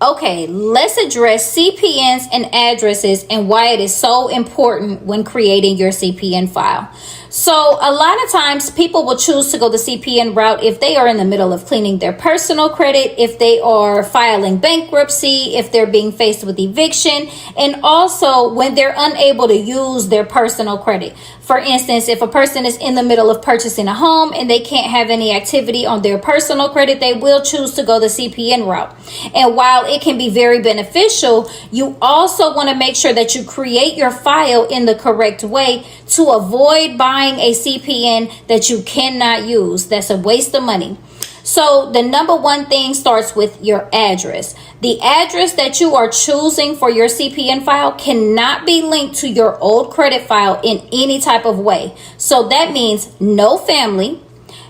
Okay, let's address CPNs and addresses and why it is so important when creating your CPN file. So a lot of times people will choose to go the CPN route if they are in the middle of cleaning their personal credit, if they are filing bankruptcy, if they're being faced with eviction, and also when they're unable to use their personal credit. For instance, if a person is in the middle of purchasing a home and they can't have any activity on their personal credit, they will choose to go the CPN route. And while it can be very beneficial, you also want to make sure that you create your file in the correct way to avoid buying a CPN that you cannot use. That's a waste of money. So the number one thing starts with your address. The address that you are choosing for your CPN file cannot be linked to your old credit file in any type of way. So that means no family,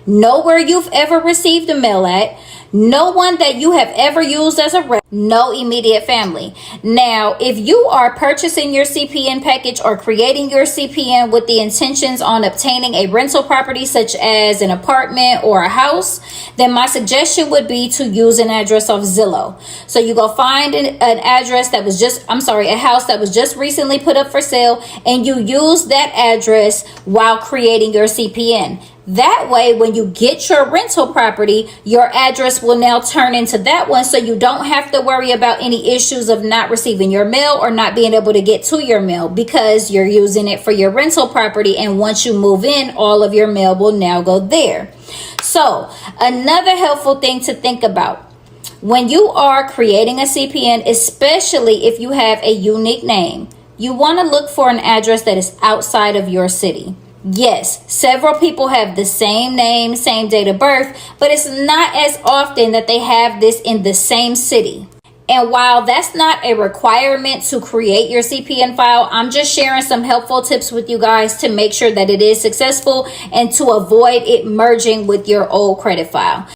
nowhere you've ever received a mail at, no one that you have ever used as a rep, no immediate family. Now, if you are purchasing your CPN package or creating your CPN with the intentions on obtaining a rental property such as an apartment or a house, then my suggestion would be to use an address off Zillow. So you go find an address that was a house that was just recently put up for sale, and you use that address while creating your CPN. That way, when you get your rental property, your address will now turn into that one, so you don't have to worry about any issues of not receiving your mail or not being able to get to your mail because you're using it for your rental property. And once you move in, all of your mail will now go there. So another helpful thing to think about when you are creating a CPN, especially if you have a unique name, you want to look for an address that is outside of your city. Yes, several people have the same name, same date of birth, but it's not as often that they have this in the same city. And while that's not a requirement to create your CPN file, I'm just sharing some helpful tips with you guys to make sure that it is successful and to avoid it merging with your old credit file.